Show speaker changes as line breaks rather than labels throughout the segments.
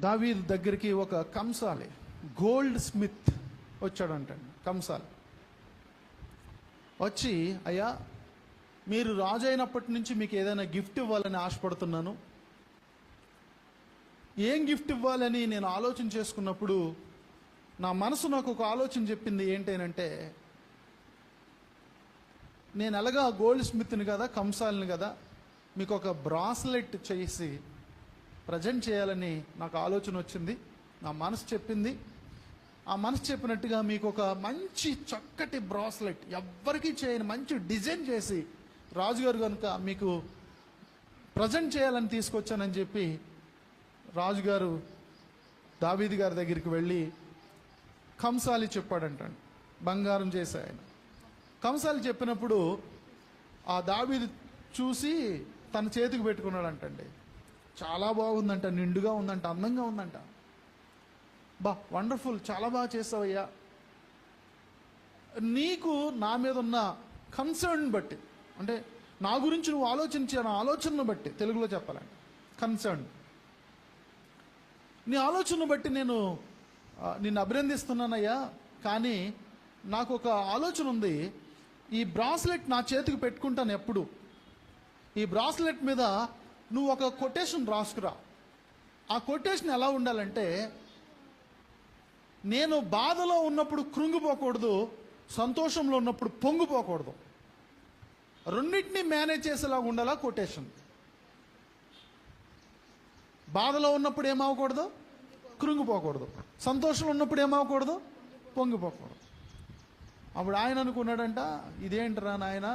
దావీదు దగ్గరికి ఒక కంసాలి గోల్డ్ స్మిత్ వచ్చాడంటండి. కంసాలి వచ్చి, అయ్యా మీరు రాజు అయినప్పటి నుంచి మీకు ఏదైనా గిఫ్ట్ ఇవ్వాలని ఆశపడుతున్నాను. ఏం గిఫ్ట్ ఇవ్వాలని నేను ఆలోచన చేసుకున్నప్పుడు నా మనసు నాకు ఒక ఆలోచన చెప్పింది. ఏంటంటే, నేను ఎలాగా గోల్డ్ స్మిత్ని కదా, కంసాలిని కదా, మీకు ఒక బ్రాస్లెట్ చేసి ప్రజెంట్ చేయాలని నాకు ఆలోచన వచ్చింది. నా మనసు చెప్పింది. ఆ మనసు చెప్పినట్టుగా మీకు ఒక మంచి చక్కటి బ్రాస్లెట్, ఎవ్వరికీ చేయని మంచి డిజైన్ చేసి రాజుగారు కనుక మీకు ప్రజెంట్ చేయాలని తీసుకొచ్చానని చెప్పి రాజుగారు దావీదు గారి దగ్గరికి వెళ్ళి కంసాలి చెప్పాడంటండి. బంగారం చేసే ఆయన కంసాలి చెప్పినప్పుడు ఆ దావీదు చూసి తన చేతికి పెట్టుకున్నాడంటండి. చాలా బాగుందంట, నిండుగా ఉందంట, అందంగా ఉందంట. బా వండర్ఫుల్, చాలా బాగా చేసావయ్యా. నీకు నా మీద ఉన్న కన్సర్న్ బట్టి, అంటే నా గురించి నువ్వు ఆలోచించిన ఆలోచనను బట్టి, తెలుగులో చెప్పాలంటే కన్సర్న్, నీ ఆలోచనను బట్టి నేను నిన్ను అభినందిస్తున్నానయ్యా. కానీ నాకు ఒక ఆలోచన ఉంది. ఈ బ్రాస్లెట్ నా చేతికి పెట్టుకుంటాను ఎప్పుడు. ఈ బ్రాస్లెట్ మీద నువ్వు ఒక కొటేషన్ రాసుకురా. ఆ కొటేషన్ ఎలా ఉండాలంటే, నేను బాధలో ఉన్నప్పుడు కృంగిపోకూడదు, సంతోషంలో ఉన్నప్పుడు పొంగిపోకూడదు, రెండింటినీ మేనేజ్ చేసేలాగా ఉండాలా కొటేషన్. బాధలో ఉన్నప్పుడు ఏమవ్వకూడదు, కృంగిపోకూడదు, సంతోషంలో ఉన్నప్పుడు ఏమవ్వకూడదు, పొంగిపోకూడదు. అప్పుడు ఆయన అనుకున్నాడంట, ఇదేంటరా నాయన,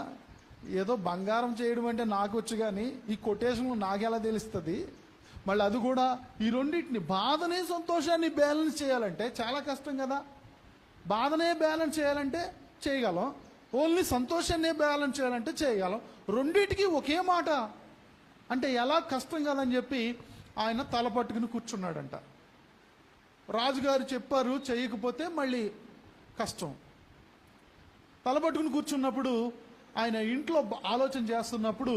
ఏదో బంగారం చేయడం అంటే నాకు వచ్చు, కానీ ఈ కొటేషన్ నాకెలా తెలుస్తుంది? మళ్ళీ అది కూడా ఈ రెండింటిని, బాధనే సంతోషాన్ని బ్యాలెన్స్ చేయాలంటే చాలా కష్టం కదా. బాధనే బ్యాలెన్స్ చేయాలంటే చేయగలం, ఓన్లీ సంతోషాన్నే బ్యాలెన్స్ చేయాలంటే చేయగలం, రెండింటికి ఒకే మాట అంటే ఎలా కష్టం కదని చెప్పి ఆయన తల పట్టుకుని కూర్చున్నాడంట. రాజుగారు చెప్పారు, చేయకపోతే మళ్ళీ కష్టం. తల పట్టుకుని కూర్చున్నప్పుడు ఆయన ఇంట్లో ఆలోచన చేస్తున్నప్పుడు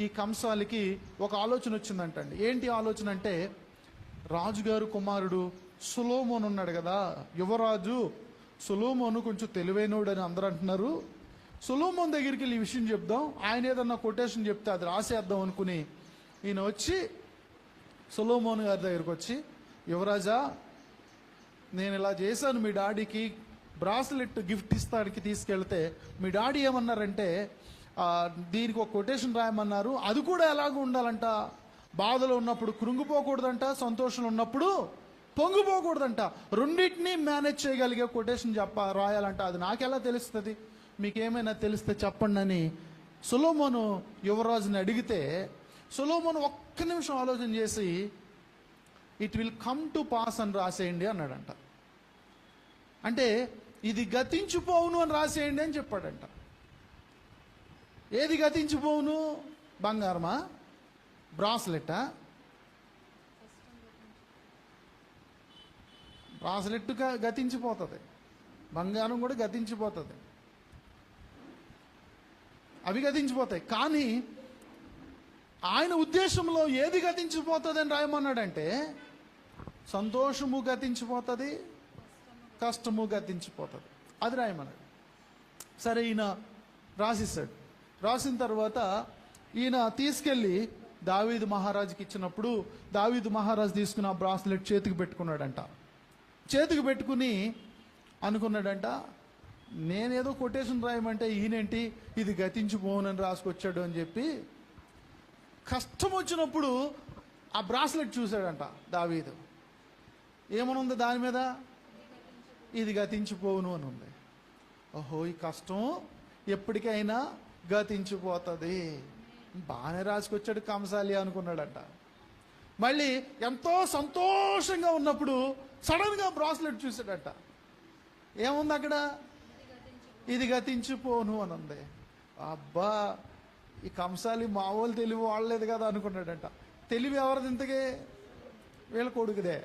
ఈ కంసాలికి ఒక ఆలోచన వచ్చిందంటండి. ఏంటి ఆలోచన అంటే, రాజుగారు కుమారుడు సొలొమోను ఉన్నాడు కదా, యువరాజు సొలొమోను కొంచెం తెలివైనోడు అని అందరూ అంటున్నారు. సొలొమోను దగ్గరికి వెళ్ళి ఈ విషయం చెప్దాం, ఆయన ఏదన్నా కొటేషన్ చెప్తే అది రాసేద్దాం అనుకుని ఈయన వచ్చి సొలొమోను గారి దగ్గరికి వచ్చి, యువరాజా నేను ఇలా చేశాను, మీ డాడీకి బ్రాస్లెట్ గిఫ్ట్ ఇస్తానికి తీసుకెళ్తే మీ డాడీ ఏమన్నారంటే, దీనికి ఒక కొటేషన్ రాయమన్నారు. అది కూడా ఎలాగో ఉండాలంట, బాధలో ఉన్నప్పుడు కృంగిపోకూడదంట, సంతోషంలో ఉన్నప్పుడు పొంగిపోకూడదంట, రెండింటినీ మేనేజ్ చేయగలిగే కొటేషన్ రాయాలంట. అది నాకెలా తెలుస్తుంది, మీకేమైనా తెలిస్తే చెప్పండి అని సొలొమోను యువరాజుని అడిగితే, సొలొమోను ఒక్క నిమిషం ఆలోచన చేసి it will come to pass అని రాసేయండి అన్నాడంట. అంటే ఇది గతించిపోవును అని రాసేయండి అని చెప్పాడంట. ఏది గతించిపోవును? బంగారమా, బ్రాస్లెట్టా? బ్రాస్లెట్ గతించిపోతుంది, బంగారం కూడా గతించిపోతుంది, అవి గతించిపోతాయి. కానీ ఆయన ఉద్దేశంలో ఏది గతించిపోతుంది అని రాయమన్నాడంటే, సంతోషము గతించిపోతుంది, కష్టము గతించిపోతుంది, అది రాయమన్నాడు. సరే ఈయన రాసిస్తాడు. రాసిన తర్వాత ఈయన తీసుకెళ్ళి దావీదు మహారాజుకి ఇచ్చినప్పుడు దావీదు మహారాజు తీసుకున్న ఆ బ్రాస్లెట్ చేతికి పెట్టుకున్నాడంట. చేతికి పెట్టుకుని అనుకున్నాడంట, నేనేదో కొటేషన్ రాయమంటే ఈయనేంటి ఇది గతించిపోనని రాసుకొచ్చాడు అని చెప్పి కష్టం వచ్చినప్పుడు ఆ బ్రాస్లెట్ చూశాడంట దావీదు. ఏమనుంది దాని మీద? ఇది గతించిపోవును అని ఉంది. ఓహో, ఈ కష్టం ఎప్పటికైనా గతించిపోతుంది, బాగానే రాసుకొచ్చాడు కంసాలి అనుకున్నాడంట. మళ్ళీ ఎంతో సంతోషంగా ఉన్నప్పుడు సడన్గా బ్రాస్లెట్ చూశాడంట. ఏముంది అక్కడ? ఇది గతించిపోను అని ఉంది. అబ్బా, ఈ కంసాలి మామూలు తెలివి వాడలేదు కదా అనుకున్నాడంట. తెలివి ఎవరిది ఇంతకే? వీళ్ళ కొడుకుదే.